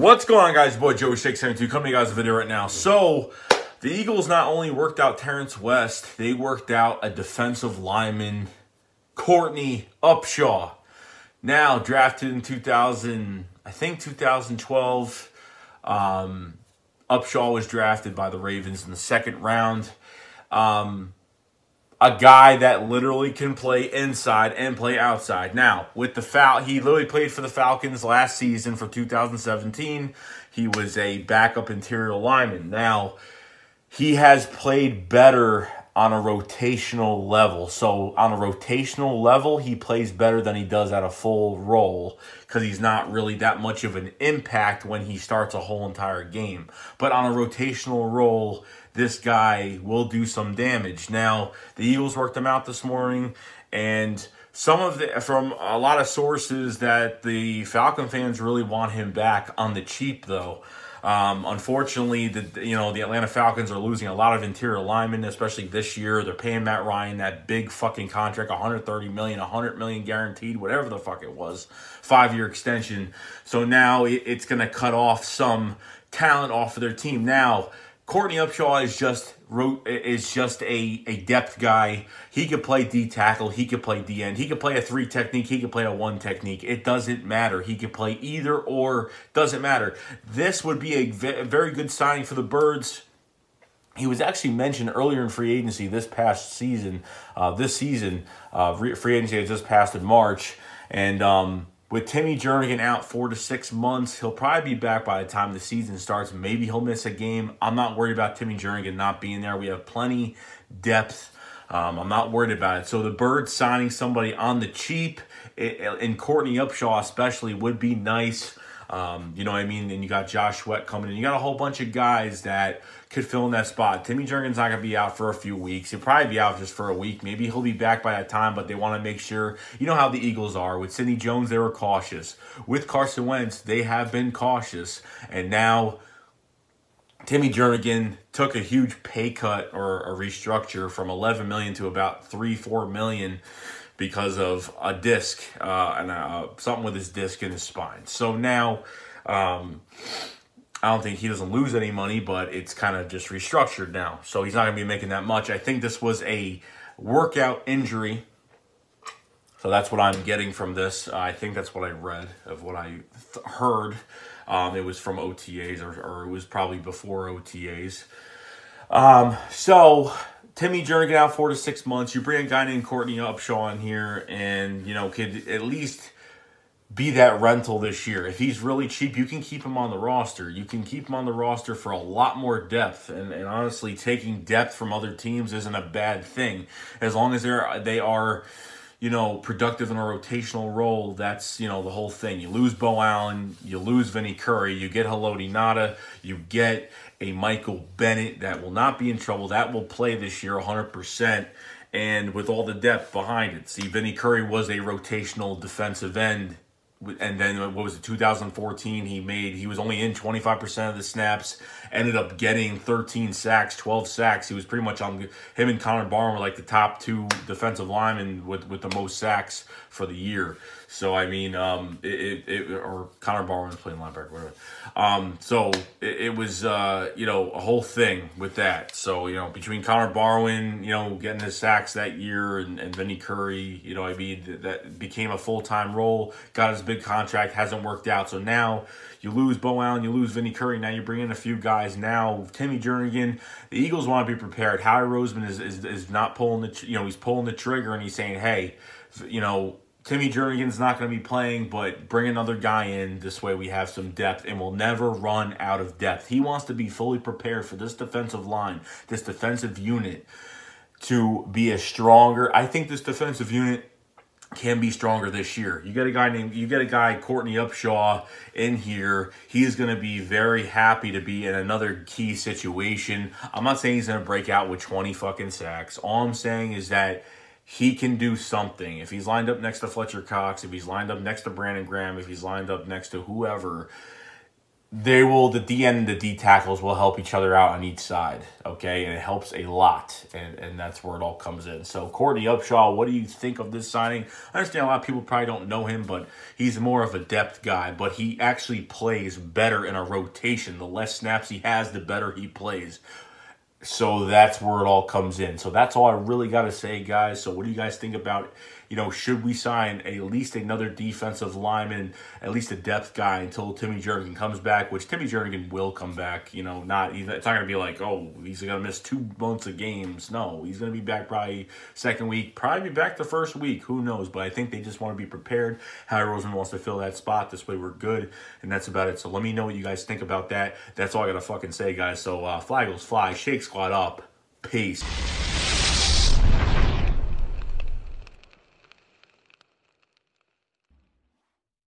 What's going on, guys? Boy, Joey Shake72 coming to you guys with a video right now. So, the Eagles not only worked out Terrence West, they worked out a defensive lineman, Courtney Upshaw. Now, drafted in 2012. Upshaw was drafted by the Ravens in the second round. A guy that literally can play inside and play outside. Now, with the he literally played for the Falcons last season for 2017. He was a backup interior lineman. Now, he has played better on a rotational level. So, on a rotational level, he plays better than he does at a full role because he's not really that much of an impact when he starts a whole entire game. But on a rotational role, this guy will do some damage. Now, the Eagles worked him out this morning, and from a lot of sources that the Falcon fans really want him back on the cheap, though. Unfortunately, the Atlanta Falcons are losing a lot of interior linemen, especially this year. They're paying Matt Ryan that big fucking contract, $130 million, $100 million guaranteed, whatever the fuck it was, 5-year extension. So now it's going to cut off some talent off of their team. Now, Courtney Upshaw is just a depth guy. He could play D tackle. He could play D end. He could play a 3 technique. He could play a 1 technique. It doesn't matter. He could play either or. Doesn't matter. This would be a very good signing for the Birds. He was actually mentioned earlier in free agency this past season. Free agency has just passed in March, and with Timmy Jernigan out 4 to 6 months, he'll probably be back by the time the season starts. Maybe he'll miss a game. I'm not worried about Timmy Jernigan not being there. We have plenty depth. I'm not worried about it. So the Birds signing somebody on the cheap, and Courtney Upshaw especially, would be nice. You know what I mean? And you got Josh Sweat coming in. You got a whole bunch of guys that could fill in that spot. Timmy Jernigan's not going to be out for a few weeks. He'll probably be out just for a week. Maybe he'll be back by that time, but they want to make sure. You know how the Eagles are. With Sidney Jones, they were cautious. With Carson Wentz, they have been cautious. And now Timmy Jernigan took a huge pay cut or a restructure from $11 million to about $3-4 million because of a disc and something with his disc in his spine. So now, I don't think he doesn't lose any money, but it's kind of just restructured now. So he's not going to be making that much. I think this was a workout injury. So that's what I'm getting from this. I think that's what I read of what I heard. It was from OTAs or it was probably before OTAs. So Timmy Jernigan out 4 to 6 months. You bring a guy named Courtney Upshaw in here and, could at least be that rental this year. If he's really cheap, you can keep him on the roster. You can keep him on the roster for a lot more depth. And honestly, taking depth from other teams isn't a bad thing. As long as they are productive in a rotational role, that's, the whole thing. You lose Bo Allen, you lose Vinny Curry, you get Haloti Ngata, you get a Michael Bennett that will not be in trouble, that will play this year 100%, and with all the depth behind it. See, Vinny Curry was a rotational defensive end, and then, what was it, 2014, he was only in 25% of the snaps, ended up getting 13 sacks, 12 sacks. He was pretty much him and Connor Barwin were like the top 2 defensive linemen with the most sacks for the year. So, I mean, or Connor Barwin was playing linebacker, whatever. So, it was, a whole thing with that. So, between Connor Barwin, getting his sacks that year and Vinny Curry, that became a full-time role, got his big contract, hasn't worked out. So now you lose Bo Allen, you lose Vinny Curry. Now you bring in a few guys. Now Timmy Jernigan, the Eagles want to be prepared. Howie Roseman is not pulling he's pulling the trigger and he's saying, hey, Timmy Jernigan's not going to be playing, but bring another guy in. This way we have some depth, and we'll never run out of depth. He wants to be fully prepared for this defensive line, this defensive unit, to be a stronger. I think this defensive unit can be stronger this year. You get a guy Courtney Upshaw in here. He is going to be very happy to be in another key situation. I'm not saying he's going to break out with 20 fucking sacks. All I'm saying is that he can do something. If he's lined up next to Fletcher Cox, if he's lined up next to Brandon Graham, if he's lined up next to whoever, the D end and the D tackles will help each other out on each side, okay? And it helps a lot, and that's where it all comes in. So, Courtney Upshaw, what do you think of this signing? I understand a lot of people probably don't know him, but he's more of a depth guy, but he actually plays better in a rotation. The less snaps he has, the better he plays. So that's where it all comes in. So that's all I really got to say, guys. So what do you guys think about, should we sign at least another defensive lineman, at least a depth guy until Timmy Jernigan comes back, which Timmy Jernigan will come back, it's not going to be like, oh, he's going to miss 2 months of games. No, he's going to be back probably second week, probably be back the first week. Who knows? But I think they just want to be prepared. Howie Roseman wants to fill that spot. This way we're good. And that's about it. So let me know what you guys think about that. That's all I got to fucking say, guys. So fly goes fly, shake squad up. Peace.